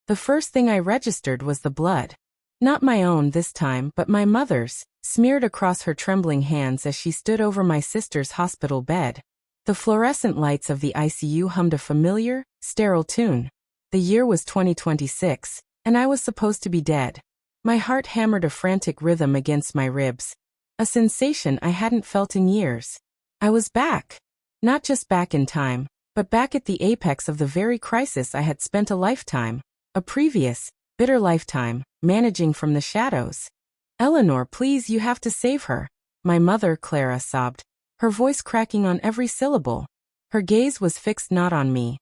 The first thing I registered was the blood. Not my own this time, but my mother's, smeared across her trembling hands as she stood over my sister's hospital bed. The fluorescent lights of the ICU hummed a familiar, sterile tune. The year was 2026, and I was supposed to be dead. My heart hammered a frantic rhythm against my ribs, a sensation I hadn't felt in years. I was back. Not just back in time, but back at the apex of the very crisis I had spent a lifetime, a previous, bitter lifetime, managing from the shadows. "Eleanor, please, you have to save her," my mother, Clara, sobbed, her voice cracking on every syllable. Her gaze was fixed not on me,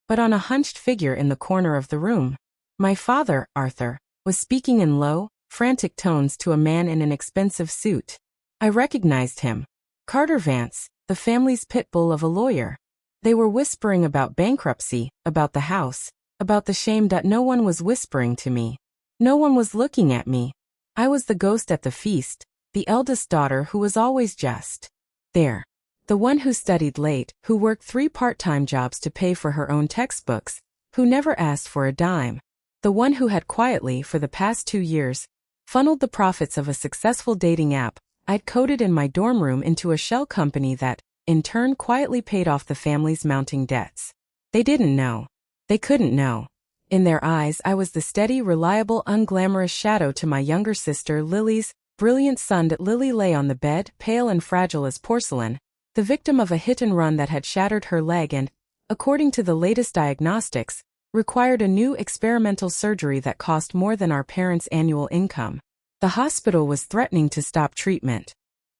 but on a hunched figure in the corner of the room. My father, Arthur, was speaking in low, frantic tones to a man in an expensive suit. I recognized him. Carter Vance, the family's pit bull of a lawyer. They were whispering about bankruptcy, about the house, about the shame that no one was whispering to me. No one was looking at me. I was the ghost at the feast, the eldest daughter who was always just there. The one who studied late, who worked 3 part-time jobs to pay for her own textbooks, who never asked for a dime. The one who had quietly, for the past 2 years, funneled the profits of a successful dating app I'd coded in my dorm room into a shell company that, in turn, quietly paid off the family's mounting debts. They didn't know. They couldn't know. In their eyes, I was the steady, reliable, unglamorous shadow to my younger sister Lily's brilliant son. That Lily lay on the bed, pale and fragile as porcelain, the victim of a hit-and-run that had shattered her leg and, according to the latest diagnostics, required a new experimental surgery that cost more than our parents' annual income. The hospital was threatening to stop treatment.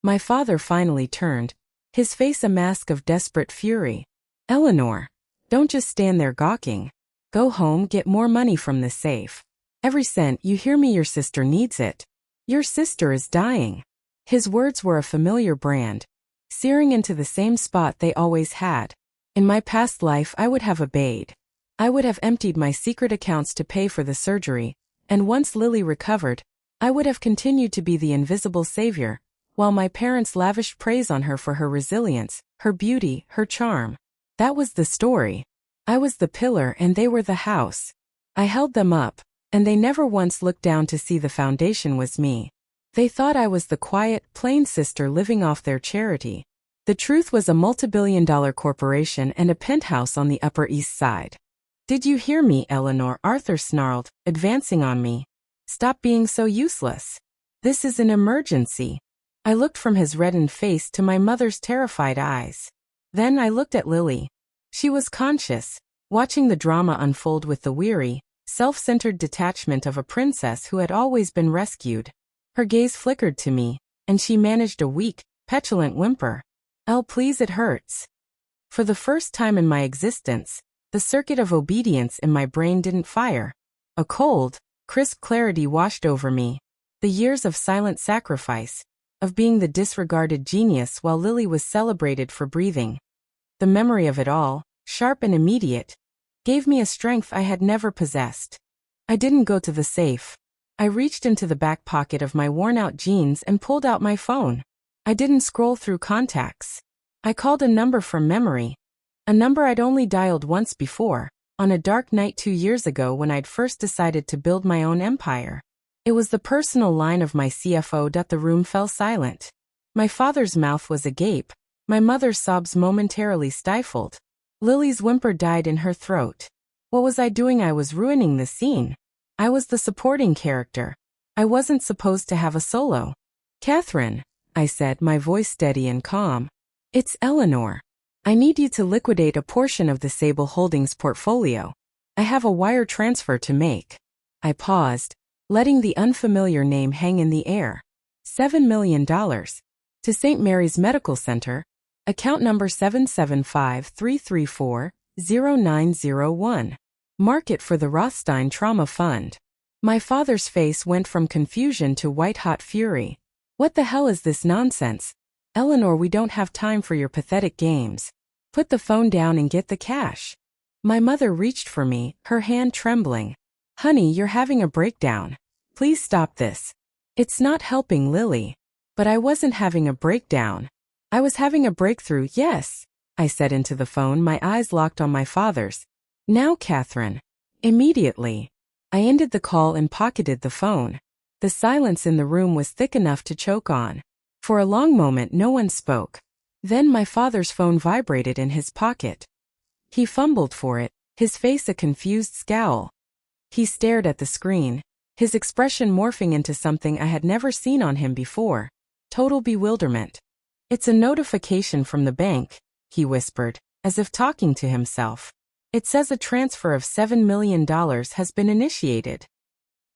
My father finally turned, his face a mask of desperate fury. "Eleanor, don't just stand there gawking. Go home, get more money from the safe. Every cent, you hear me? Your sister needs it. Your sister is dying." His words were a familiar brand, searing into the same spot they always had. In my past life, I would have obeyed. I would have emptied my secret accounts to pay for the surgery, and once Lily recovered, I would have continued to be the invisible savior, while my parents lavished praise on her for her resilience, her beauty, her charm. That was the story. I was the pillar and they were the house. I held them up, and they never once looked down to see the foundation was me. They thought I was the quiet, plain sister living off their charity. The truth was a multi-billion-dollar corporation and a penthouse on the Upper East Side. "Did you hear me, Eleanor?" Arthur snarled, advancing on me. "Stop being so useless. This is an emergency." I looked from his reddened face to my mother's terrified eyes. Then I looked at Lily. She was conscious, watching the drama unfold with the weary, self-centered detachment of a princess who had always been rescued. Her gaze flickered to me, and she managed a weak, petulant whimper. "Elle, please, it hurts." For the first time in my existence, the circuit of obedience in my brain didn't fire. A cold, crisp clarity washed over me. The years of silent sacrifice, of being the disregarded genius while Lily was celebrated for breathing. The memory of it all, sharp and immediate, gave me a strength I had never possessed. I didn't go to the safe. I reached into the back pocket of my worn-out jeans and pulled out my phone. I didn't scroll through contacts. I called a number from memory. A number I'd only dialed once before, on a dark night 2 years ago when I'd first decided to build my own empire. It was the personal line of my CFO. The room fell silent. My father's mouth was agape, my mother's sobs momentarily stifled. Lily's whimper died in her throat. What was I doing? I was ruining the scene. I was the supporting character. I wasn't supposed to have a solo. "Catherine," I said, my voice steady and calm. "It's Eleanor. I need you to liquidate a portion of the Sable Holdings portfolio. I have a wire transfer to make." I paused, letting the unfamiliar name hang in the air. $7 million. To St. Mary's Medical Center, account number 775-334-0901. Market for the Rothstein Trauma Fund. My father's face went from confusion to white-hot fury. "What the hell is this nonsense? Eleanor, we don't have time for your pathetic games. Put the phone down and get the cash." My mother reached for me, her hand trembling. "Honey, you're having a breakdown. Please stop this. It's not helping Lily." But I wasn't having a breakdown. I was having a breakthrough. "Yes," I said into the phone, my eyes locked on my father's. "Now, Catherine. Immediately." I ended the call and pocketed the phone. The silence in the room was thick enough to choke on. For a long moment no one spoke. Then my father's phone vibrated in his pocket. He fumbled for it, his face a confused scowl. He stared at the screen, his expression morphing into something I had never seen on him before. Total bewilderment. "It's a notification from the bank," he whispered, as if talking to himself. "It says a transfer of $7 million has been initiated."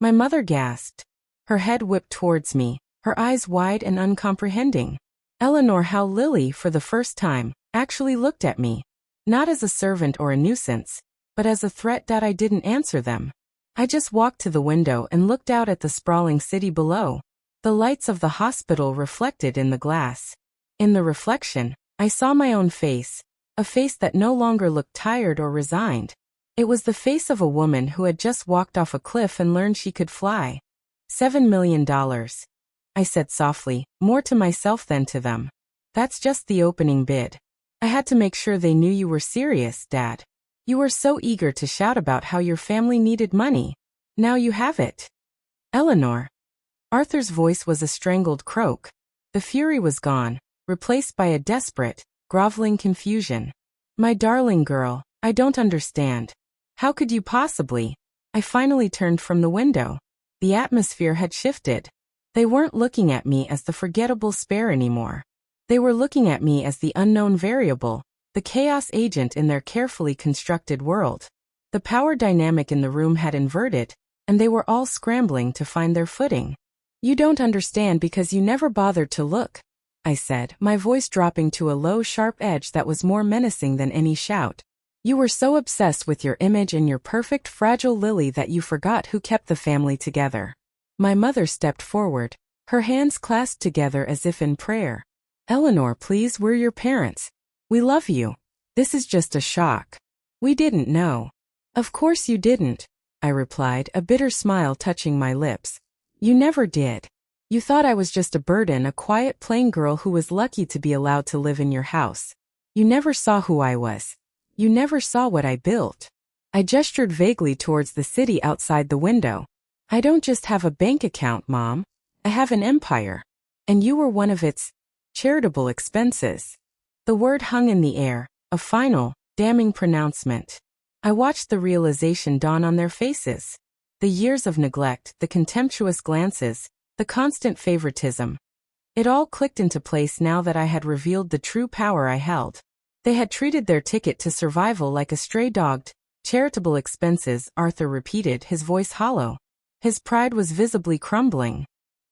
My mother gasped. Her head whipped towards me, her eyes wide and uncomprehending. Eleanor, how Lily, for the first time, actually looked at me. Not as a servant or a nuisance, but as a threat that I didn't answer them. I just walked to the window and looked out at the sprawling city below. The lights of the hospital reflected in the glass. In the reflection, I saw my own face, a face that no longer looked tired or resigned. It was the face of a woman who had just walked off a cliff and learned she could fly. $7 million. I said softly, more to myself than to them. "That's just the opening bid. I had to make sure they knew you were serious, Dad. You were so eager to shout about how your family needed money. Now you have it." "Eleanor." Arthur's voice was a strangled croak. The fury was gone, replaced by a desperate, groveling confusion. "My darling girl, I don't understand. How could you possibly?" I finally turned from the window. The atmosphere had shifted. They weren't looking at me as the forgettable spare anymore. They were looking at me as the unknown variable, the chaos agent in their carefully constructed world. The power dynamic in the room had inverted, and they were all scrambling to find their footing. "You don't understand because you never bothered to look," I said, my voice dropping to a low, sharp edge that was more menacing than any shout. "You were so obsessed with your image and your perfect, fragile Lily that you forgot who kept the family together." My mother stepped forward, her hands clasped together as if in prayer. "Eleanor, please, we're your parents. We love you. This is just a shock. We didn't know." "Of course you didn't," I replied, a bitter smile touching my lips. "You never did. You thought I was just a burden, a quiet, plain girl who was lucky to be allowed to live in your house. You never saw who I was. You never saw what I built." I gestured vaguely towards the city outside the window. "I don't just have a bank account, Mom. I have an empire. And you were one of its charitable expenses." The word hung in the air, a final, damning pronouncement. I watched the realization dawn on their faces. The years of neglect, the contemptuous glances, the constant favoritism. It all clicked into place now that I had revealed the true power I held. They had treated their ticket to survival like a stray dog. "Charitable expenses," Arthur repeated, his voice hollow. His pride was visibly crumbling.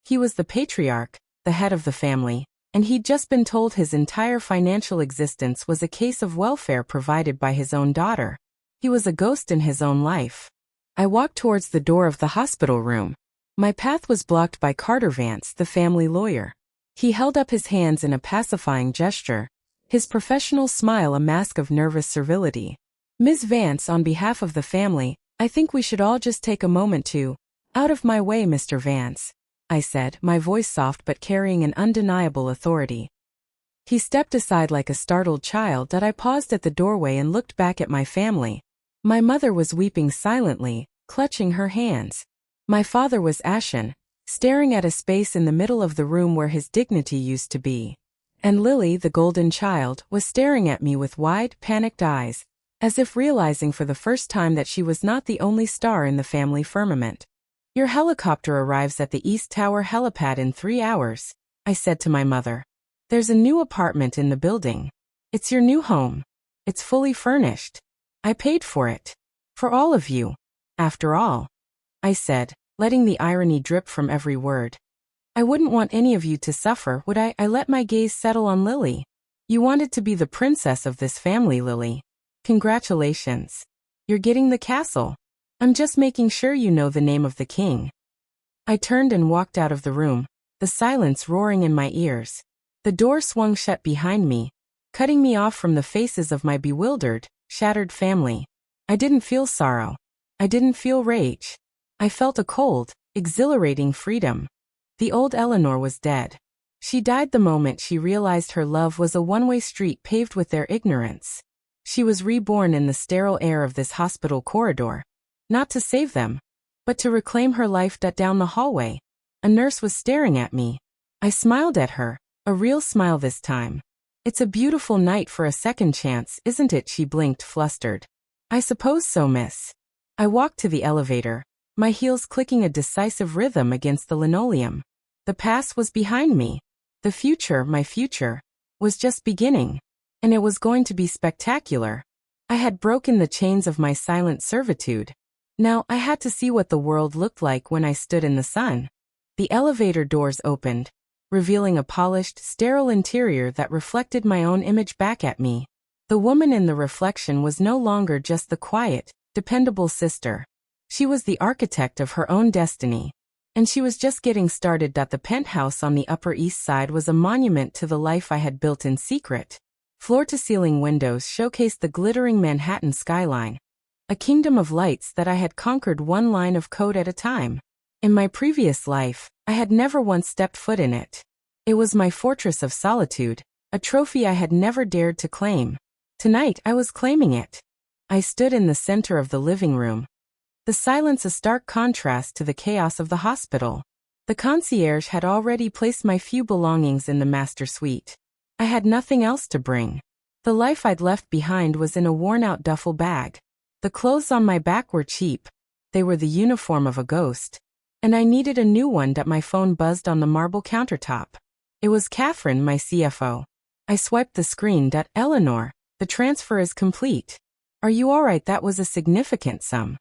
He was the patriarch, the head of the family, and he'd just been told his entire financial existence was a case of welfare provided by his own daughter. He was a ghost in his own life. I walked towards the door of the hospital room. My path was blocked by Carter Vance, the family lawyer. He held up his hands in a pacifying gesture, his professional smile a mask of nervous servility. "Ms. Vance, on behalf of the family, I think we should all just take a moment to—" "Out of my way, Mr. Vance," I said, my voice soft but carrying an undeniable authority. He stepped aside like a startled child that I paused at the doorway and looked back at my family. My mother was weeping silently, clutching her hands. My father was ashen, staring at a space in the middle of the room where his dignity used to be. And Lily, the golden child, was staring at me with wide, panicked eyes, as if realizing for the first time that she was not the only star in the family firmament. "Your helicopter arrives at the East Tower helipad in 3 hours," I said to my mother. "There's a new apartment in the building. It's your new home. It's fully furnished. I paid for it. For all of you. After all," I said, letting the irony drip from every word. "I wouldn't want any of you to suffer, would I?" I let my gaze settle on Lily. "You wanted to be the princess of this family, Lily. Congratulations. You're getting the castle. I'm just making sure you know the name of the king." I turned and walked out of the room, the silence roaring in my ears. The door swung shut behind me, cutting me off from the faces of my bewildered, shattered family. I didn't feel sorrow. I didn't feel rage. I felt a cold, exhilarating freedom. The old Eleanor was dead. She died the moment she realized her love was a one-way street paved with their ignorance. She was reborn in the sterile air of this hospital corridor. Not to save them, but to reclaim her life. Down the hallway, a nurse was staring at me. I smiled at her, a real smile this time. "It's a beautiful night for a second chance, isn't it?" She blinked, flustered. "I suppose so, miss." I walked to the elevator, my heels clicking a decisive rhythm against the linoleum. The past was behind me. The future, my future, was just beginning. And it was going to be spectacular. I had broken the chains of my silent servitude. Now I had to see what the world looked like when I stood in the sun. The elevator doors opened, revealing a polished, sterile interior that reflected my own image back at me. The woman in the reflection was no longer just the quiet, dependable sister. She was the architect of her own destiny. And she was just getting started. The penthouse on the Upper East Side was a monument to the life I had built in secret. Floor-to-ceiling windows showcased the glittering Manhattan skyline, a kingdom of lights that I had conquered one line of code at a time. In my previous life, I had never once stepped foot in it. It was my fortress of solitude, a trophy I had never dared to claim. Tonight I was claiming it. I stood in the center of the living room. The silence a stark contrast to the chaos of the hospital. The concierge had already placed my few belongings in the master suite. I had nothing else to bring. The life I'd left behind was in a worn-out duffel bag. The clothes on my back were cheap. They were the uniform of a ghost. And I needed a new one. My phone buzzed on the marble countertop. It was Catherine, my CFO. I swiped the screen. "Eleanor, the transfer is complete. Are you all right?" That was a significant sum.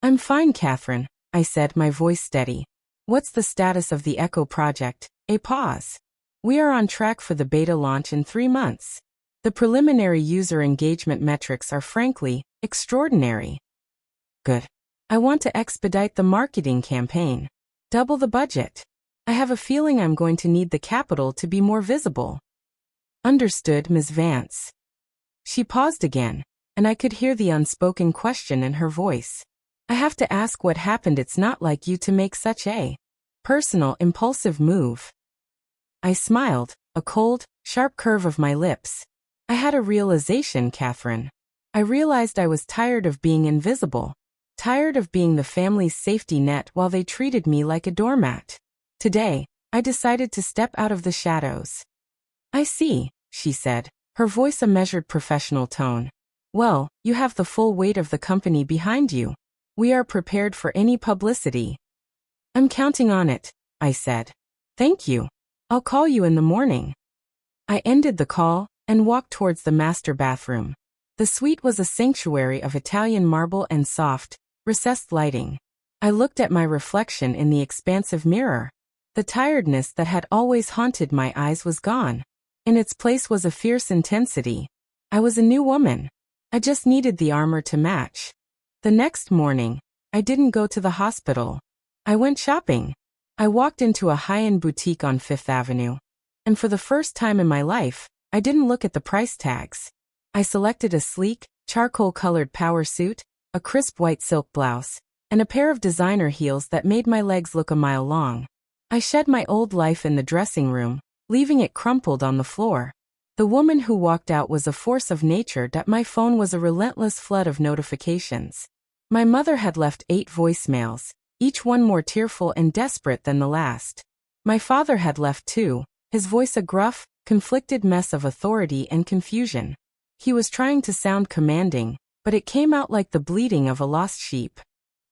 "I'm fine, Catherine," I said, my voice steady. "What's the status of the Echo project?" A pause. "We are on track for the beta launch in 3 months. The preliminary user engagement metrics are frankly extraordinary." "Good. I want to expedite the marketing campaign. Double the budget. I have a feeling I'm going to need the capital to be more visible." "Understood, Ms. Vance." She paused again, and I could hear the unspoken question in her voice. "I have to ask what happened. It's not like you to make such a personal, impulsive move." I smiled, a cold, sharp curve of my lips. "I had a realization, Catherine. I realized I was tired of being invisible. Tired of being the family's safety net while they treated me like a doormat. Today, I decided to step out of the shadows." "I see," she said, her voice a measured professional tone. "Well, you have the full weight of the company behind you. We are prepared for any publicity." "I'm counting on it," I said. "Thank you. I'll call you in the morning." I ended the call and walked towards the master bathroom. The suite was a sanctuary of Italian marble and soft, recessed lighting. I looked at my reflection in the expansive mirror. The tiredness that had always haunted my eyes was gone. In its place was a fierce intensity. I was a new woman. I just needed the armor to match. The next morning, I didn't go to the hospital. I went shopping. I walked into a high-end boutique on Fifth Avenue. And for the first time in my life, I didn't look at the price tags. I selected a sleek, charcoal-colored power suit, a crisp white silk blouse, and a pair of designer heels that made my legs look a mile long. I shed my old life in the dressing room, leaving it crumpled on the floor. The woman who walked out was a force of nature. My phone was a relentless flood of notifications. My mother had left 8 voicemails, each one more tearful and desperate than the last. My father had left 2, his voice a gruff, conflicted mess of authority and confusion. He was trying to sound commanding, but it came out like the bleating of a lost sheep.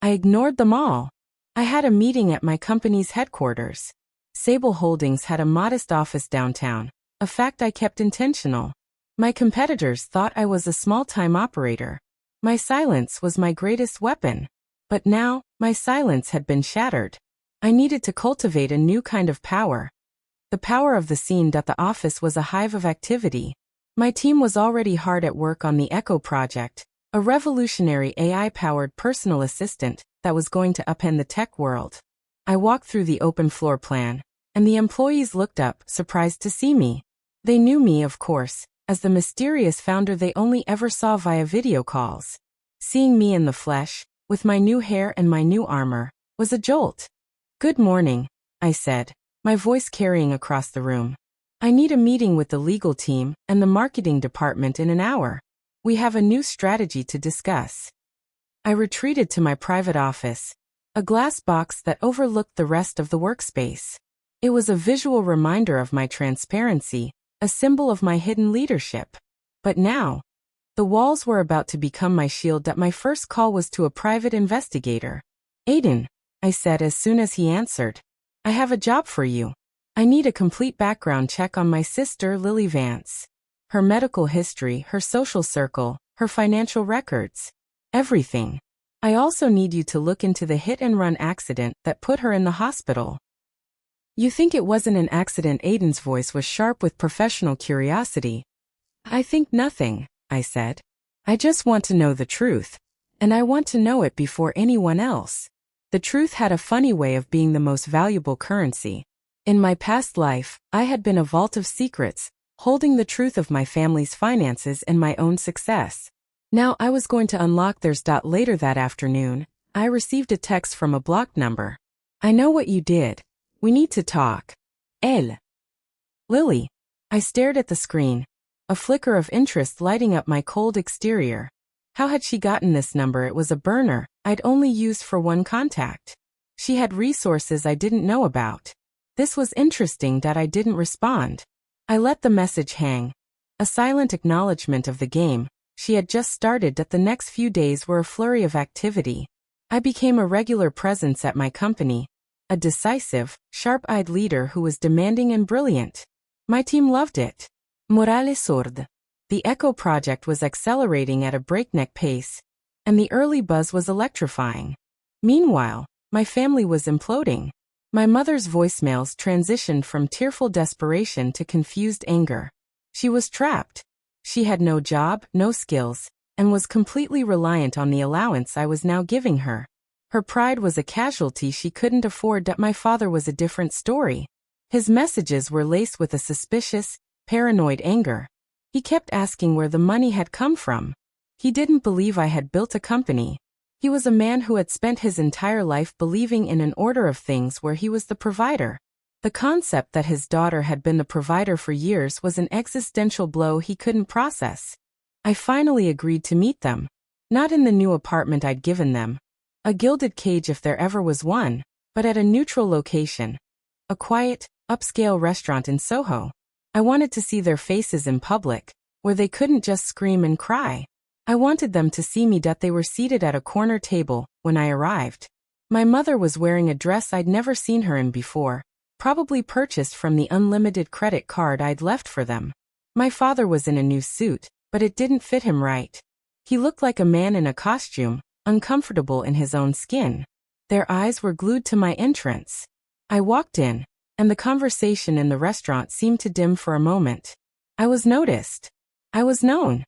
I ignored them all. I had a meeting at my company's headquarters. Sable Holdings had a modest office downtown, a fact I kept intentional. My competitors thought I was a small-time operator. My silence was my greatest weapon. But now, my silence had been shattered. I needed to cultivate a new kind of power. The power of the scene. The office was a hive of activity. My team was already hard at work on the Echo project, a revolutionary AI-powered personal assistant that was going to upend the tech world. I walked through the open floor plan, and the employees looked up, surprised to see me. They knew me, of course, as the mysterious founder they only ever saw via video calls. Seeing me in the flesh, with my new hair and my new armor, was a jolt. "Good morning," I said, my voice carrying across the room. "I need a meeting with the legal team and the marketing department in an hour. We have a new strategy to discuss." I retreated to my private office, a glass box that overlooked the rest of the workspace. It was a visual reminder of my transparency, a symbol of my hidden leadership. But now, the walls were about to become my shield. That my first call was to a private investigator. Aiden, I said as soon as he answered. I have a job for you. I need a complete background check on my sister Lily Vance. Her medical history, her social circle, her financial records. Everything. I also need you to look into the hit-and-run accident that put her in the hospital. You think it wasn't an accident? Aiden's voice was sharp with professional curiosity. I think nothing, I said. I just want to know the truth. And I want to know it before anyone else. The truth had a funny way of being the most valuable currency. In my past life, I had been a vault of secrets, holding the truth of my family's finances and my own success. Now I was going to unlock theirs. Later that afternoon, I received a text from a blocked number. I know what you did. We need to talk. Elle. Lily. I stared at the screen, a flicker of interest lighting up my cold exterior. How had she gotten this number? It was a burner I'd only used for one contact. She had resources I didn't know about. This was interesting that I didn't respond. I let the message hang. A silent acknowledgement of the game she had just started. That the next few days were a flurry of activity. I became a regular presence at my company, a decisive, sharp-eyed leader who was demanding and brilliant. My team loved it. Morale sourde. The Echo project was accelerating at a breakneck pace, and the early buzz was electrifying. Meanwhile, my family was imploding. My mother's voicemails transitioned from tearful desperation to confused anger. She was trapped. She had no job, no skills, and was completely reliant on the allowance I was now giving her. Her pride was a casualty she couldn't afford. My father was a different story. His messages were laced with a suspicious, paranoid anger. He kept asking where the money had come from. He didn't believe I had built a company. He was a man who had spent his entire life believing in an order of things where he was the provider. The concept that his daughter had been the provider for years was an existential blow he couldn't process. I finally agreed to meet them. Not in the new apartment I'd given them, a gilded cage if there ever was one, but at a neutral location. A quiet, upscale restaurant in Soho. I wanted to see their faces in public, where they couldn't just scream and cry. I wanted them to see me. They were seated at a corner table when I arrived. My mother was wearing a dress I'd never seen her in before, probably purchased from the unlimited credit card I'd left for them. My father was in a new suit, but it didn't fit him right. He looked like a man in a costume, uncomfortable in his own skin. Their eyes were glued to my entrance. I walked in, and the conversation in the restaurant seemed to dim for a moment. I was noticed. I was known.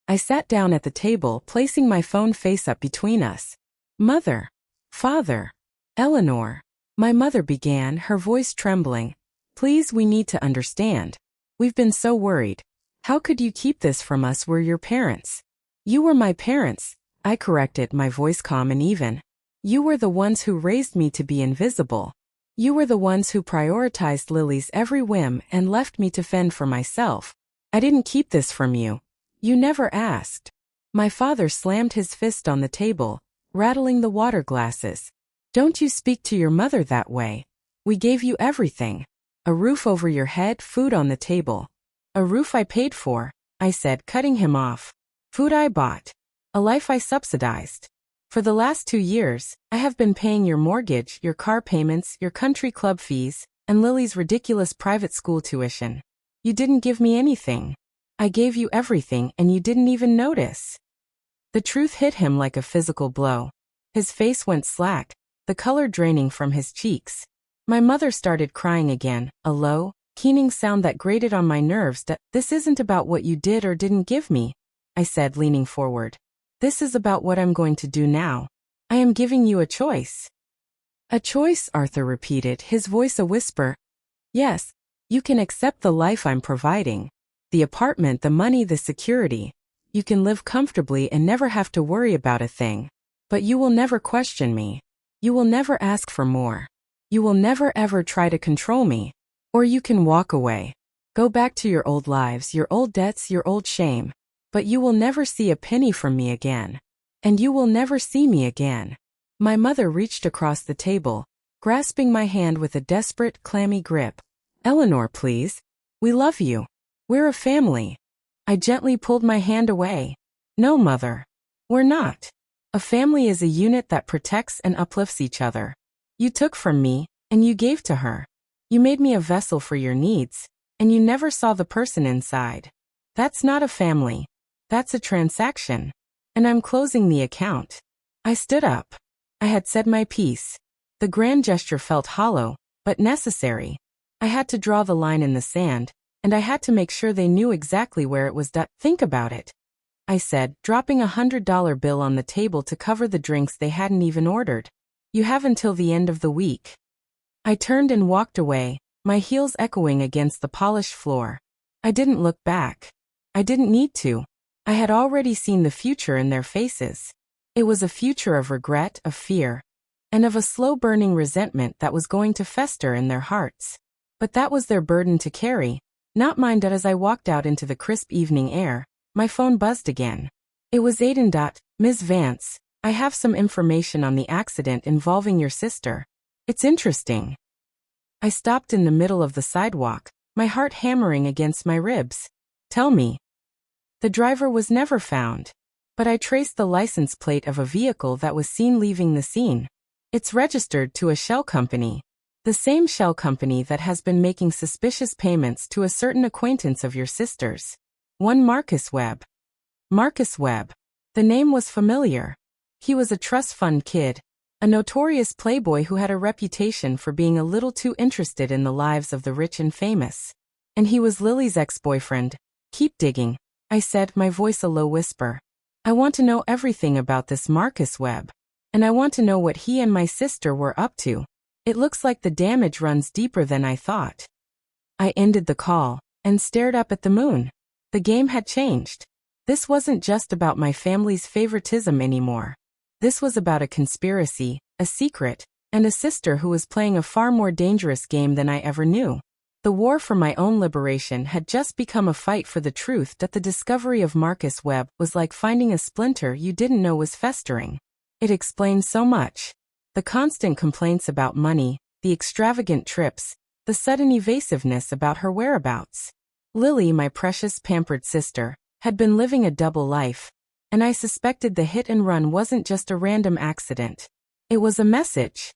I sat down at the table, placing my phone face up between us. Mother. Father. Eleanor. My mother began, her voice trembling. Please, we need to understand. We've been so worried. How could you keep this from us? We're your parents. You were my parents, I corrected, my voice calm and even. You were the ones who raised me to be invisible. You were the ones who prioritized Lily's every whim and left me to fend for myself. I didn't keep this from you. You never asked. My father slammed his fist on the table, rattling the water glasses. Don't you speak to your mother that way. We gave you everything. A roof over your head, food on the table. A roof I paid for, I said, cutting him off. Food I bought. A life I subsidized. For the last 2 years, I have been paying your mortgage, your car payments, your country club fees, and Lily's ridiculous private school tuition. You didn't give me anything. I gave you everything and you didn't even notice. The truth hit him like a physical blow. His face went slack, the color draining from his cheeks. My mother started crying again, a low, keening sound that grated on my nerves. This isn't about what you did or didn't give me, I said, leaning forward. This is about what I'm going to do now. I am giving you a choice. A choice, Arthur repeated, his voice a whisper. Yes, you can accept the life I'm providing. The apartment, the money, the security. You can live comfortably and never have to worry about a thing. But you will never question me. You will never ask for more. You will never ever try to control me. Or you can walk away. Go back to your old lives, your old debts, your old shame. But you will never see a penny from me again. And you will never see me again. My mother reached across the table, grasping my hand with a desperate, clammy grip. Eleanor, please. We love you. We're a family. I gently pulled my hand away. No, Mother. We're not. A family is a unit that protects and uplifts each other. You took from me, and you gave to her. You made me a vessel for your needs, and you never saw the person inside. That's not a family. That's a transaction. And I'm closing the account. I stood up. I had said my piece. The grand gesture felt hollow, but necessary. I had to draw the line in the sand, and I had to make sure they knew exactly where it was done. Think about it, I said, dropping $100 bill on the table to cover the drinks they hadn't even ordered. You have until the end of the week. I turned and walked away, my heels echoing against the polished floor. I didn't look back. I didn't need to. I had already seen the future in their faces. It was a future of regret, of fear, and of a slow-burning resentment that was going to fester in their hearts. But that was their burden to carry, not mine. As I walked out into the crisp evening air, my phone buzzed again. It was Aiden. Ms. Vance, I have some information on the accident involving your sister. It's interesting. I stopped in the middle of the sidewalk, my heart hammering against my ribs. Tell me. The driver was never found, but I traced the license plate of a vehicle that was seen leaving the scene. It's registered to a shell company. The same shell company that has been making suspicious payments to a certain acquaintance of your sister's. One Marcus Webb. Marcus Webb. The name was familiar. He was a trust fund kid, a notorious playboy who had a reputation for being a little too interested in the lives of the rich and famous. And he was Lily's ex-boyfriend. Keep digging, I said, my voice a low whisper. I want to know everything about this Marcus Webb. And I want to know what he and my sister were up to. It looks like the damage runs deeper than I thought. I ended the call and stared up at the moon. The game had changed. This wasn't just about my family's favoritism anymore. This was about a conspiracy, a secret, and a sister who was playing a far more dangerous game than I ever knew. The war for my own liberation had just become a fight for the truth. That the discovery of Marcus Webb was like finding a splinter you didn't know was festering. It explained so much. The constant complaints about money, the extravagant trips, the sudden evasiveness about her whereabouts. Lily, my precious pampered sister, had been living a double life, and I suspected the hit and run wasn't just a random accident. It was a message.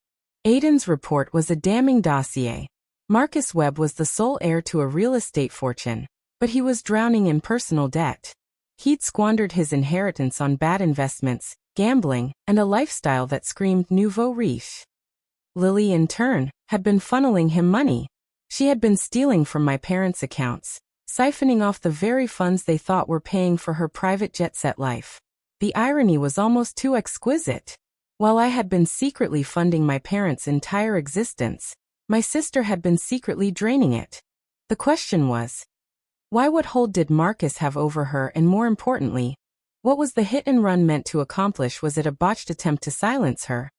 Aiden's report was a damning dossier. Marcus Webb was the sole heir to a real estate fortune, but he was drowning in personal debt. He'd squandered his inheritance on bad investments, gambling, and a lifestyle that screamed nouveau riche. Lily, in turn, had been funneling him money. She had been stealing from my parents' accounts, siphoning off the very funds they thought were paying for her private jet-set life. The irony was almost too exquisite. While I had been secretly funding my parents' entire existence, my sister had been secretly draining it. The question was, why? What hold did Marcus have over her? And more importantly, what was the hit and run meant to accomplish? Was it a botched attempt to silence her,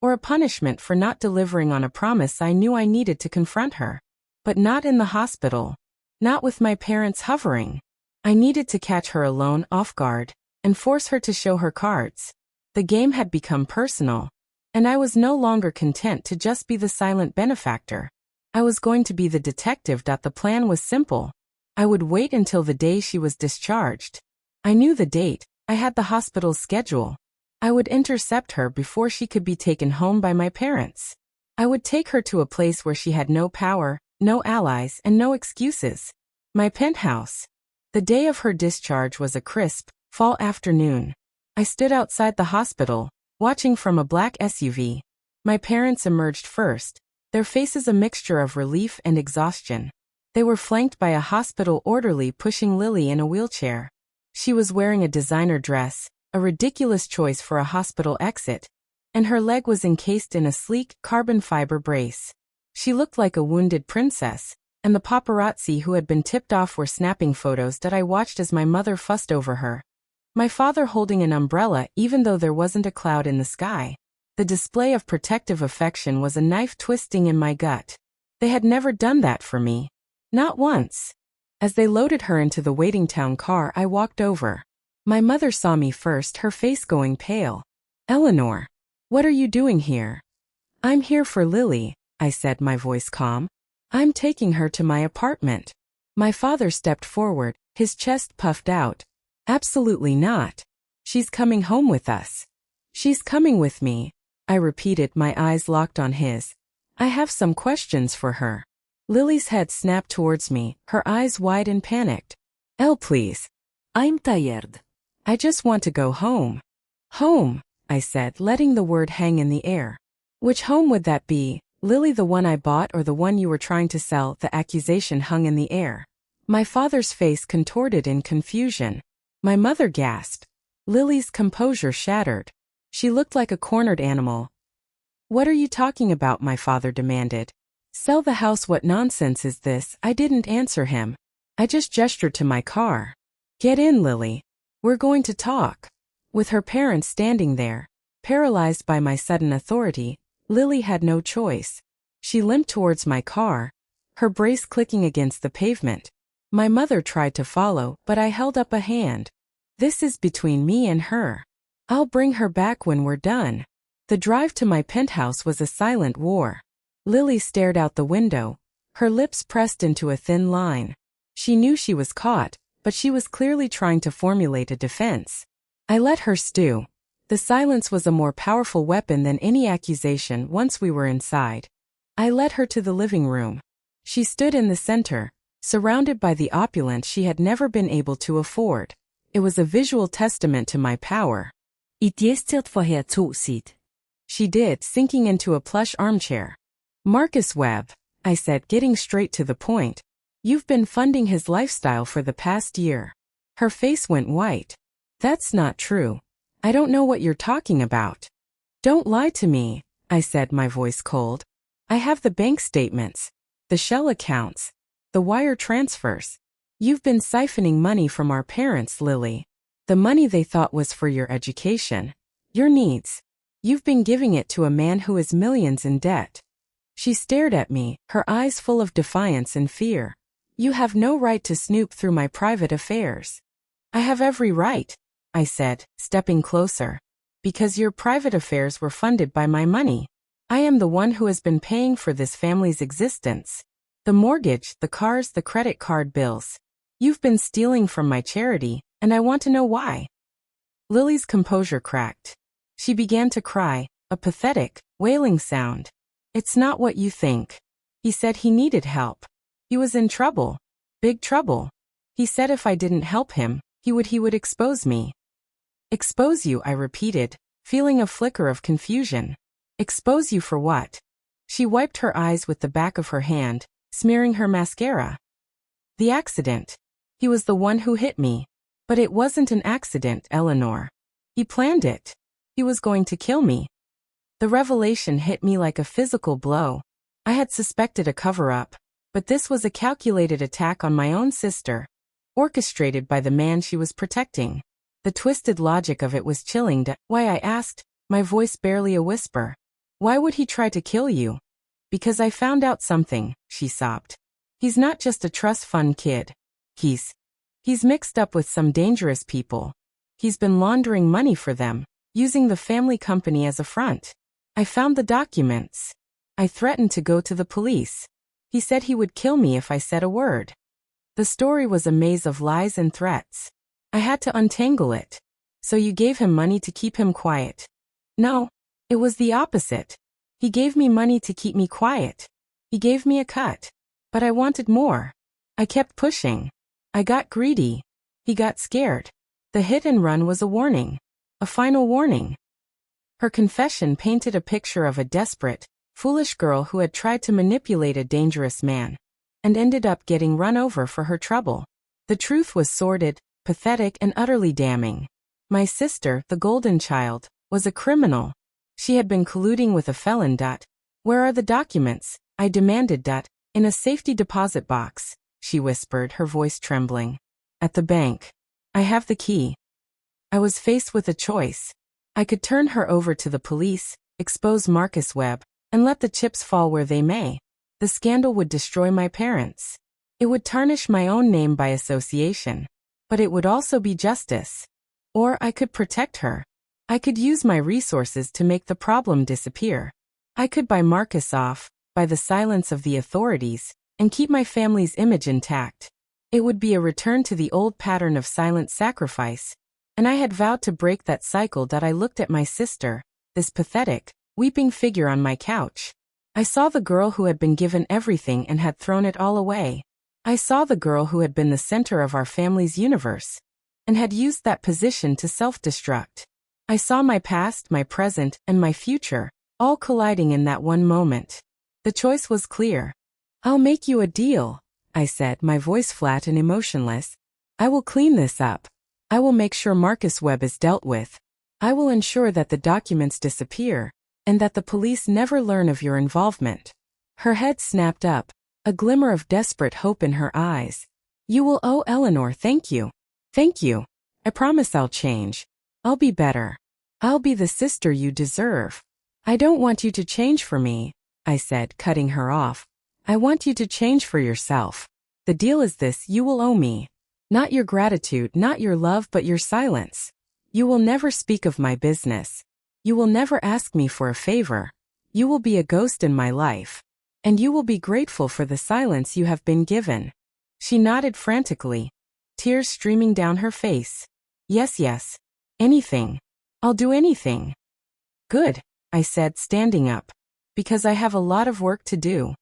or a punishment for not delivering on a promise I knew I needed to confront her? But not in the hospital. Not with my parents hovering. I needed to catch her alone, off guard, and force her to show her cards. The game had become personal, and I was no longer content to just be the silent benefactor. I was going to be the detective. The plan was simple. I would wait until the day she was discharged. I knew the date. I had the hospital's schedule. I would intercept her before she could be taken home by my parents. I would take her to a place where she had no power, no allies, and no excuses. My penthouse. The day of her discharge was a crisp, fall afternoon. I stood outside the hospital, watching from a black SUV. My parents emerged first, their faces a mixture of relief and exhaustion. They were flanked by a hospital orderly pushing Lily in a wheelchair. She was wearing a designer dress, a ridiculous choice for a hospital exit, and her leg was encased in a sleek, carbon fiber brace. She looked like a wounded princess, and the paparazzi who had been tipped off were snapping photos that I watched as my mother fussed over her. My father holding an umbrella even though there wasn't a cloud in the sky. The display of protective affection was a knife twisting in my gut. They had never done that for me. Not once. As they loaded her into the waiting town car, I walked over. My mother saw me first, her face going pale. Eleanor. What are you doing here? I'm here for Lily, I said, my voice calm. I'm taking her to my apartment. My father stepped forward, his chest puffed out. Absolutely not. She's coming home with us. She's coming with me, I repeated, my eyes locked on his. I have some questions for her. Lily's head snapped towards me, her eyes wide and panicked. Elle, please. I'm tired. I just want to go home. Home, I said, letting the word hang in the air. Which home would that be? Lily, the one I bought or the one you were trying to sell? The accusation hung in the air. My father's face contorted in confusion. My mother gasped. Lily's composure shattered. She looked like a cornered animal. What are you talking about? My father demanded. Sell the house? What nonsense is this? I didn't answer him. I just gestured to my car. Get in, Lily. We're going to talk. With her parents standing there, paralyzed by my sudden authority, Lily had no choice. She limped towards my car, her brace clicking against the pavement. My mother tried to follow, but I held up a hand. This is between me and her. I'll bring her back when we're done. The drive to my penthouse was a silent war. Lily stared out the window, her lips pressed into a thin line. She knew she was caught, but she was clearly trying to formulate a defense. I let her stew. The silence was a more powerful weapon than any accusation once we were inside. I led her to the living room. She stood in the center, surrounded by the opulence she had never been able to afford. It was a visual testament to my power. She did, sinking into a plush armchair. Marcus Webb, I said, getting straight to the point. You've been funding his lifestyle for the past year. Her face went white. That's not true. I don't know what you're talking about. Don't lie to me, I said, my voice cold. I have the bank statements, the shell accounts, the wire transfers. You've been siphoning money from our parents, Lily. The money they thought was for your education, your needs. You've been giving it to a man who is millions in debt. She stared at me, her eyes full of defiance and fear. You have no right to snoop through my private affairs. I have every right, I said, stepping closer. Because your private affairs were funded by my money. I am the one who has been paying for this family's existence. The mortgage, the cars, the credit card bills. You've been stealing from my charity, and I want to know why. Lily's composure cracked. She began to cry, a pathetic, wailing sound. It's not what you think. He said he needed help. He was in trouble. Big trouble. He said if I didn't help him, he would expose me. Expose you, I repeated, feeling a flicker of confusion. Expose you for what? She wiped her eyes with the back of her hand, smearing her mascara. The accident. He was the one who hit me. But it wasn't an accident, Eleanor. He planned it. He was going to kill me. The revelation hit me like a physical blow. I had suspected a cover-up, but this was a calculated attack on my own sister, orchestrated by the man she was protecting. The twisted logic of it was chilling. Why, I asked, my voice barely a whisper. Why would he try to kill you? Because I found out something, she sobbed. He's not just a trust fund kid. He's mixed up with some dangerous people. He's been laundering money for them, using the family company as a front. I found the documents. I threatened to go to the police. He said he would kill me if I said a word. The story was a maze of lies and threats. I had to untangle it. So you gave him money to keep him quiet? No, it was the opposite. He gave me money to keep me quiet. He gave me a cut. But I wanted more. I kept pushing. I got greedy. He got scared. The hit and run was a warning. A final warning. Her confession painted a picture of a desperate, foolish girl who had tried to manipulate a dangerous man, and ended up getting run over for her trouble. The truth was sordid, pathetic, and utterly damning. My sister, the golden child, was a criminal. She had been colluding with a felon. Where are the documents? I demanded. In a safety deposit box, she whispered, her voice trembling. At the bank. I have the key. I was faced with a choice. I could turn her over to the police, expose Marcus Webb, and let the chips fall where they may. The scandal would destroy my parents. It would tarnish my own name by association. But it would also be justice. Or I could protect her. I could use my resources to make the problem disappear. I could buy Marcus off, by the silence of the authorities, and keep my family's image intact. It would be a return to the old pattern of silent sacrifice, and I had vowed to break that cycle. That I looked at my sister, this pathetic, weeping figure on my couch. I saw the girl who had been given everything and had thrown it all away. I saw the girl who had been the center of our family's universe, and had used that position to self-destruct. I saw my past, my present, and my future, all colliding in that one moment. The choice was clear. "I'll make you a deal," I said, my voice flat and emotionless. "I will clean this up. I will make sure Marcus Webb is dealt with. I will ensure that the documents disappear, and that the police never learn of your involvement." Her head snapped up, a glimmer of desperate hope in her eyes. "You will owe Eleanor. Thank you. Thank you. I promise I'll change. I'll be better. I'll be the sister you deserve." "I don't want you to change for me," I said, cutting her off. "I want you to change for yourself. The deal is this: you will owe me. Not your gratitude, not your love, but your silence. You will never speak of my business. You will never ask me for a favor. You will be a ghost in my life. And you will be grateful for the silence you have been given." She nodded frantically, tears streaming down her face. "Yes, yes. Anything. I'll do anything." "Good," I said, standing up. "Because I have a lot of work to do."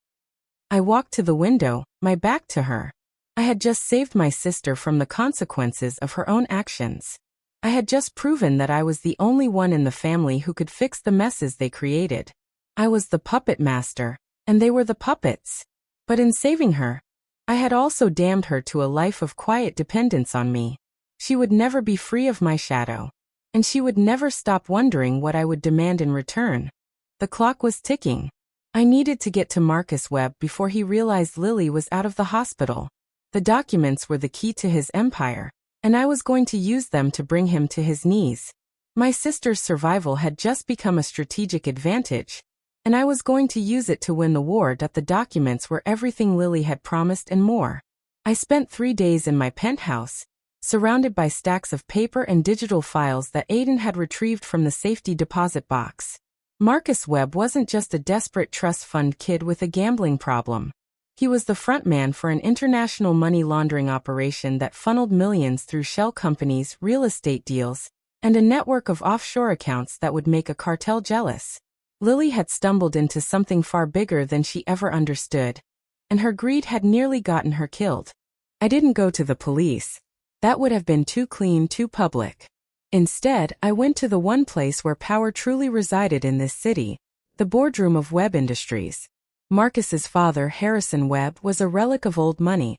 I walked to the window, my back to her. I had just saved my sister from the consequences of her own actions. I had just proven that I was the only one in the family who could fix the messes they created. I was the puppet master, and they were the puppets. But in saving her, I had also damned her to a life of quiet dependence on me. She would never be free of my shadow, and she would never stop wondering what I would demand in return. The clock was ticking. I needed to get to Marcus Webb before he realized Lily was out of the hospital. The documents were the key to his empire, and I was going to use them to bring him to his knees. My sister's survival had just become a strategic advantage, and I was going to use it to win the war. The documents were everything Lily had promised and more. I spent 3 days in my penthouse, surrounded by stacks of paper and digital files that Aiden had retrieved from the safety deposit box. Marcus Webb wasn't just a desperate trust fund kid with a gambling problem. He was the front man for an international money laundering operation that funneled millions through shell companies, real estate deals, and a network of offshore accounts that would make a cartel jealous. Lily had stumbled into something far bigger than she ever understood, and her greed had nearly gotten her killed. I didn't go to the police. That would have been too clean, too public. Instead, I went to the one place where power truly resided in this city, the boardroom of Webb Industries. Marcus's father, Harrison Webb, was a relic of old money,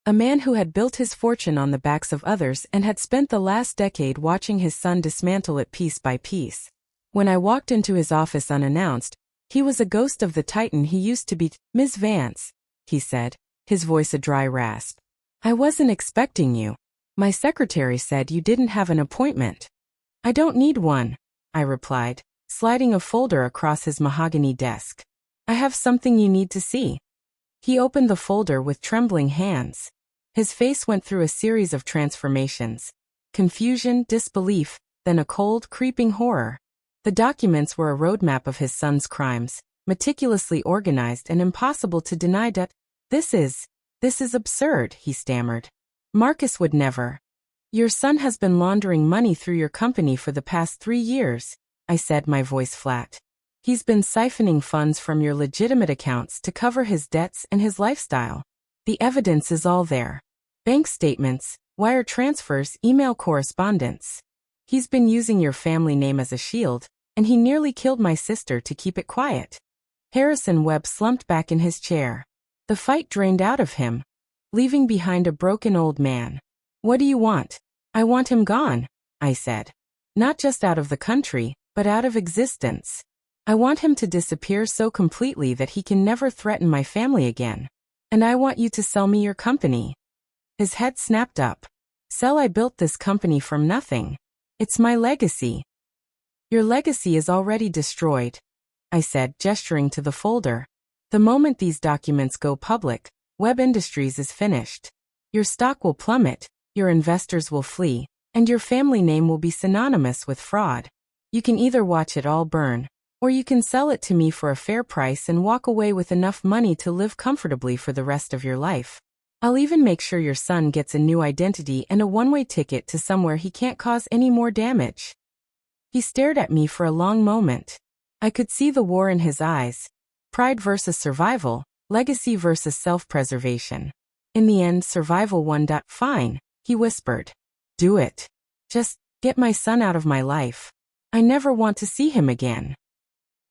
a man who had built his fortune on the backs of others and had spent the last decade watching his son dismantle it piece by piece. When I walked into his office unannounced, he was a ghost of the titan he used to be. "Ms. Vance," he said, his voice a dry rasp. "I wasn't expecting you. My secretary said you didn't have an appointment." "I don't need one," I replied, sliding a folder across his mahogany desk. "I have something you need to see." He opened the folder with trembling hands. His face went through a series of transformations: confusion, disbelief, then a cold, creeping horror. The documents were a roadmap of his son's crimes, meticulously organized and impossible to deny. This is absurd," he stammered. "Marcus would never." "Your son has been laundering money through your company for the past 3 years," I said, my voice flat. "He's been siphoning funds from your legitimate accounts to cover his debts and his lifestyle. The evidence is all there. Bank statements, wire transfers, email correspondence. He's been using your family name as a shield, and he nearly killed my sister to keep it quiet." Harrison Webb slumped back in his chair. The fight drained out of him, leaving behind a broken old man. "What do you want?" "I want him gone," I said. "Not just out of the country, but out of existence. I want him to disappear so completely that he can never threaten my family again. And I want you to sell me your company." His head snapped up. "Sell? I built this company from nothing. It's my legacy." "Your legacy is already destroyed," I said, gesturing to the folder. "The moment these documents go public, Webb Industries is finished. Your stock will plummet, your investors will flee, and your family name will be synonymous with fraud." You can either watch it all burn, or you can sell it to me for a fair price and walk away with enough money to live comfortably for the rest of your life. I'll even make sure your son gets a new identity and a one-way ticket to somewhere he can't cause any more damage." He stared at me for a long moment. I could see the war in his eyes. Pride versus survival, legacy versus self-preservation. In the end, survival won. "Fine," he whispered. "Do it. Just get my son out of my life. I never want to see him again."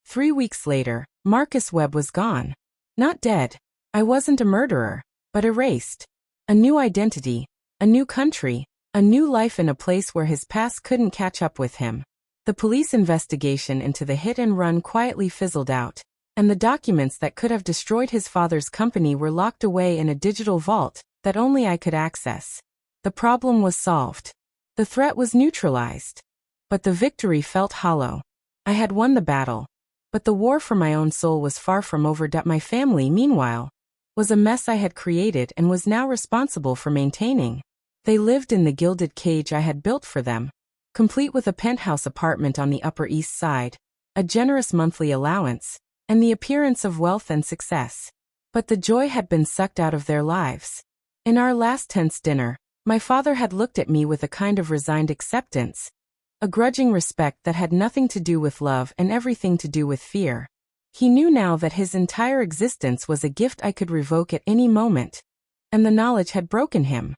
3 weeks later, Marcus Webb was gone. Not dead. I wasn't a murderer, but erased. A new identity, a new country, a new life in a place where his past couldn't catch up with him. The police investigation into the hit and run quietly fizzled out, and the documents that could have destroyed his father's company were locked away in a digital vault that only I could access. The problem was solved. The threat was neutralized. But the victory felt hollow. I had won the battle, but the war for my own soul was far from over. My family, meanwhile, was a mess I had created and was now responsible for maintaining. They lived in the gilded cage I had built for them, complete with a penthouse apartment on the Upper East Side, a generous monthly allowance, and the appearance of wealth and success. But the joy had been sucked out of their lives. In our last tense dinner, my father had looked at me with a kind of resigned acceptance, a grudging respect that had nothing to do with love and everything to do with fear. He knew now that his entire existence was a gift I could revoke at any moment, and the knowledge had broken him.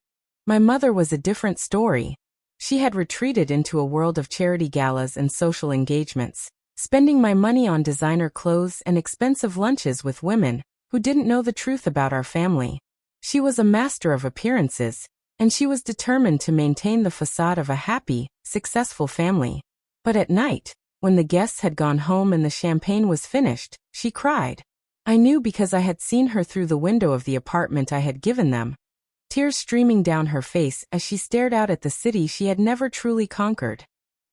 My mother was a different story. She had retreated into a world of charity galas and social engagements, spending my money on designer clothes and expensive lunches with women who didn't know the truth about our family. She was a master of appearances, and she was determined to maintain the facade of a happy, successful family. But at night, when the guests had gone home and the champagne was finished, she cried. I knew because I had seen her through the window of the apartment I had given them, tears streaming down her face as she stared out at the city she had never truly conquered.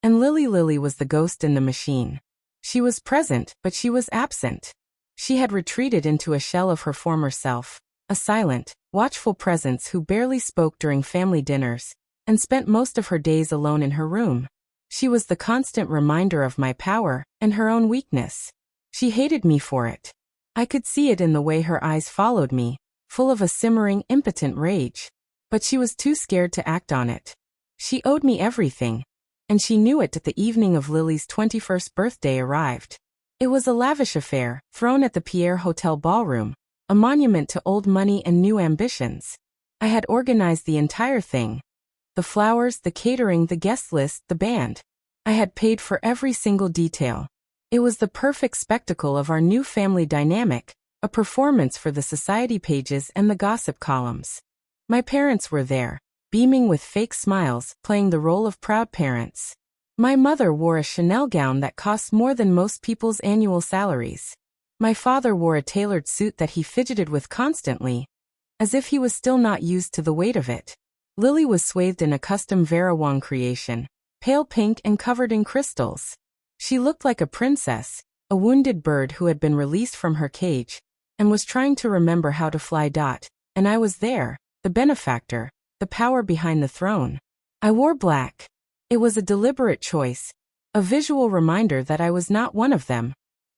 And Lily was the ghost in the machine. She was present, but she was absent. She had retreated into a shell of her former self, a silent, watchful presence who barely spoke during family dinners, and spent most of her days alone in her room. She was the constant reminder of my power and her own weakness. She hated me for it. I could see it in the way her eyes followed me, full of a simmering, impotent rage. But she was too scared to act on it. She owed me everything, and she knew it. The evening of Lily's 21st birthday arrived. It was a lavish affair, thrown at the Pierre Hotel ballroom, a monument to old money and new ambitions. I had organized the entire thing. The flowers, the catering, the guest list, the band. I had paid for every single detail. It was the perfect spectacle of our new family dynamic, a performance for the society pages and the gossip columns. My parents were there, beaming with fake smiles, playing the role of proud parents. My mother wore a Chanel gown that cost more than most people's annual salaries. My father wore a tailored suit that he fidgeted with constantly, as if he was still not used to the weight of it. Lily was swathed in a custom Vera Wang creation, pale pink and covered in crystals. She looked like a princess, a wounded bird who had been released from her cage, and was trying to remember how to fly. And I was there, the benefactor, the power behind the throne. I wore black. It was a deliberate choice, a visual reminder that I was not one of them,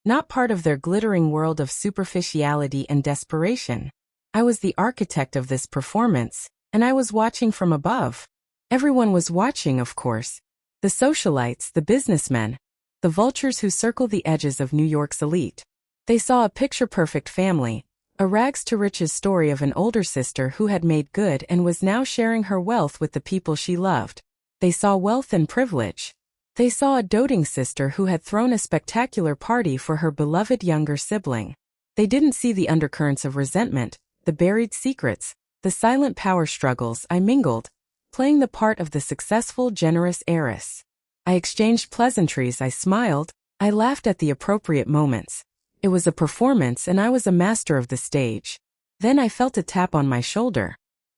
not part of their glittering world of superficiality and desperation. I was the architect of this performance, and I was watching from above. Everyone was watching, of course. The socialites, the businessmen, the vultures who circle the edges of New York's elite. They saw a picture-perfect family, a rags-to-riches story of an older sister who had made good and was now sharing her wealth with the people she loved. They saw wealth and privilege. They saw a doting sister who had thrown a spectacular party for her beloved younger sibling. They didn't see the undercurrents of resentment, the buried secrets, the silent power struggles. I mingled, playing the part of the successful, generous heiress. I exchanged pleasantries, I smiled, I laughed at the appropriate moments. It was a performance and I was a master of the stage. Then I felt a tap on my shoulder.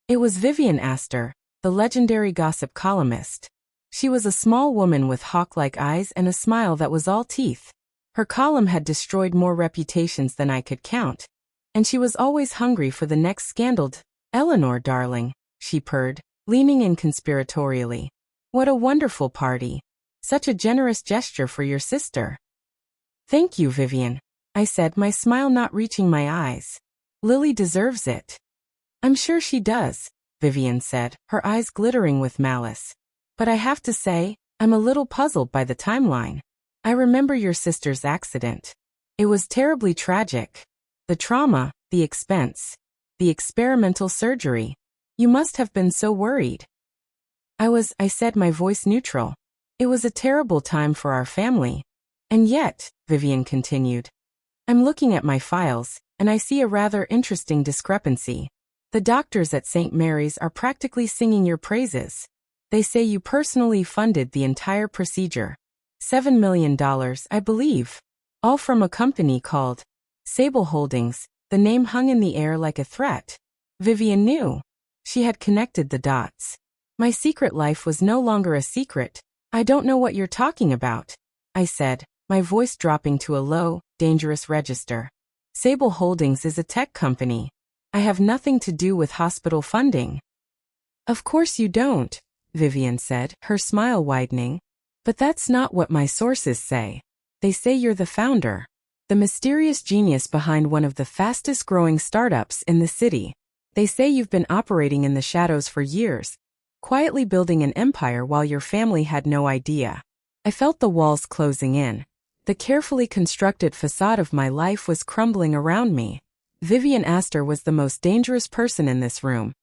It was Vivian Astor, the legendary gossip columnist. She was a small woman with hawk-like eyes and a smile that was all teeth. Her column had destroyed more reputations than I could count, and she was always hungry for the next scandal. "Eleanor, darling," she purred, leaning in conspiratorially. "What a wonderful party. Such a generous gesture for your sister. Thank you, Vivian, I said, my smile not reaching my eyes. Lily deserves it. I'm sure she does, Vivian said, her eyes glittering with malice. But I have to say, I'm a little puzzled by the timeline. I remember your sister's accident. It was terribly tragic. The trauma, the expense, the experimental surgery. You must have been so worried. I said, my voice neutral. It was a terrible time for our family. And yet, Vivian continued, I'm looking at my files, and I see a rather interesting discrepancy. The doctors at St. Mary's are practically singing your praises. They say you personally funded the entire procedure. $7 million, I believe. All from a company called Sable Holdings. The name hung in the air like a threat. Vivian knew. She had connected the dots. My secret life was no longer a secret. I don't know what you're talking about, I said, my voice dropping to a low, dangerous register. Sable Holdings is a tech company. I have nothing to do with hospital funding. Of course you don't, Vivian said, her smile widening. But that's not what my sources say. They say you're the founder, the mysterious genius behind one of the fastest growing startups in the city. They say you've been operating in the shadows for years, quietly building an empire while your family had no idea. I felt the walls closing in. The carefully constructed facade of my life was crumbling around me. Vivian Astor was the most dangerous person in this room,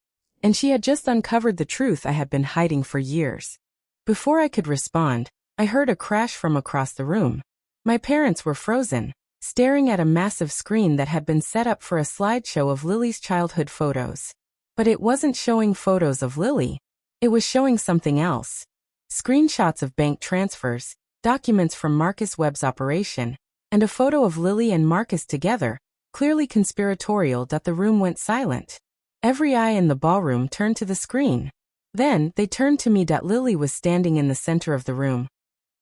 and she had just uncovered the truth I had been hiding for years. Before I could respond, I heard a crash from across the room. My parents were frozen, staring at a massive screen that had been set up for a slideshow of Lily's childhood photos. But it wasn't showing photos of Lily. It was showing something else. Screenshots of bank transfers, documents from Marcus Webb's operation, and a photo of Lily and Marcus together, clearly conspiratorial. The room went silent. Every eye in the ballroom turned to the screen. Then, they turned to me. Lily was standing in the center of the room.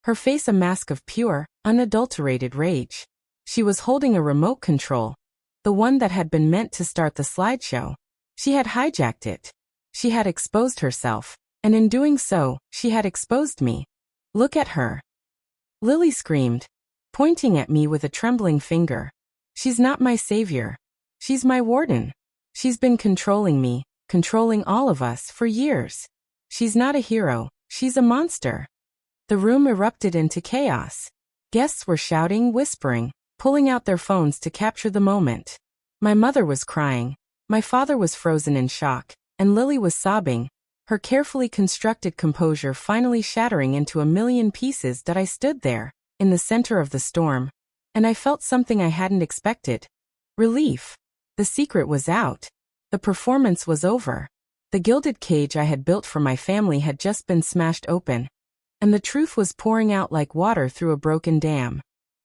Her face a mask of pure, unadulterated rage. She was holding a remote control, the one that had been meant to start the slideshow. She had hijacked it. She had exposed herself, and in doing so, she had exposed me. Look at her. Lily screamed, pointing at me with a trembling finger. She's not my savior. She's my warden. She's been controlling me, controlling all of us for years. She's not a hero, she's a monster. The room erupted into chaos. Guests were shouting, whispering, pulling out their phones to capture the moment. My mother was crying. My father was frozen in shock, and Lily was sobbing, her carefully constructed composure finally shattering into a million pieces. I stood there, in the center of the storm, and I felt something I hadn't expected. Relief. The secret was out. The performance was over. The gilded cage I had built for my family had just been smashed open, and the truth was pouring out like water through a broken dam.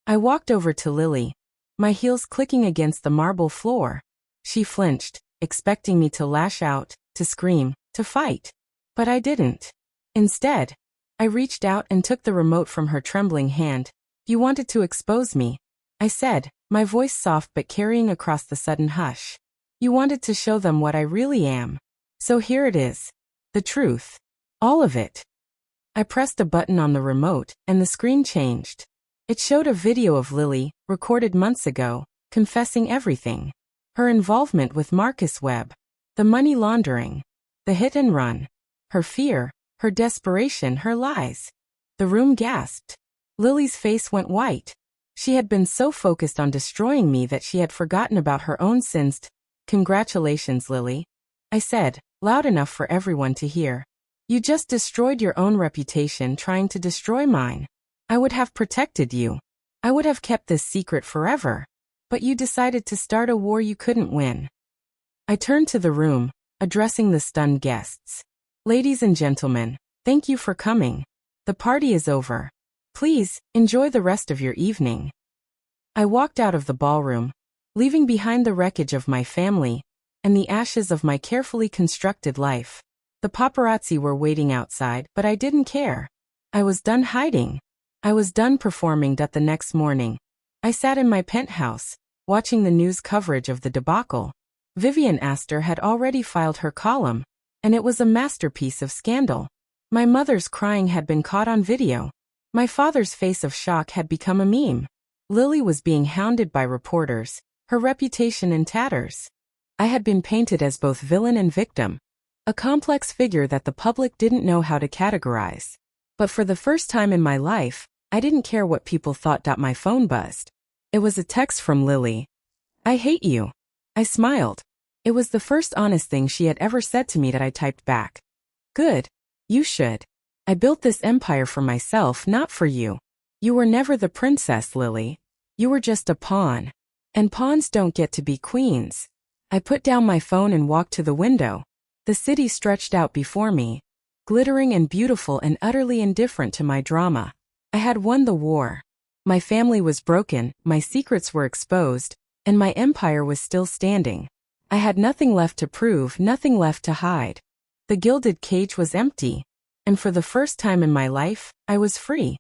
I walked over to Lily, my heels clicking against the marble floor. She flinched, expecting me to lash out, to scream, to fight. But I didn't. Instead, I reached out and took the remote from her trembling hand. You wanted to expose me, I said, my voice soft but carrying across the sudden hush. You wanted to show them what I really am. So here it is. The truth. All of it. I pressed a button on the remote, and the screen changed. It showed a video of Lily, recorded months ago, confessing everything. Her involvement with Marcus Webb, the money laundering, the hit and run, her fear, her desperation, her lies. The room gasped. Lily's face went white. She had been so focused on destroying me that she had forgotten about her own sins. Congratulations, Lily, I said, loud enough for everyone to hear. You just destroyed your own reputation trying to destroy mine. I would have protected you. I would have kept this secret forever. But you decided to start a war you couldn't win. I turned to the room, addressing the stunned guests. Ladies and gentlemen, thank you for coming. The party is over. Please, enjoy the rest of your evening. I walked out of the ballroom, leaving behind the wreckage of my family and the ashes of my carefully constructed life. The paparazzi were waiting outside, but I didn't care. I was done hiding. I was done performing. The next morning, I sat in my penthouse, watching the news coverage of the debacle. Vivian Astor had already filed her column, and it was a masterpiece of scandal. My mother's crying had been caught on video. My father's face of shock had become a meme. Lily was being hounded by reporters, her reputation in tatters. I had been painted as both villain and victim, a complex figure that the public didn't know how to categorize. But for the first time in my life, I didn't care what people thought. My phone buzzed. It was a text from Lily. "I hate you." I smiled. It was the first honest thing she had ever said to me that I typed back. "Good. You should. I built this empire for myself, not for you. You were never the princess, Lily. You were just a pawn. And pawns don't get to be queens." I put down my phone and walked to the window. The city stretched out before me, glittering and beautiful and utterly indifferent to my drama. I had won the war. My family was broken, my secrets were exposed, and my empire was still standing. I had nothing left to prove, nothing left to hide. The gilded cage was empty. And for the first time in my life, I was free.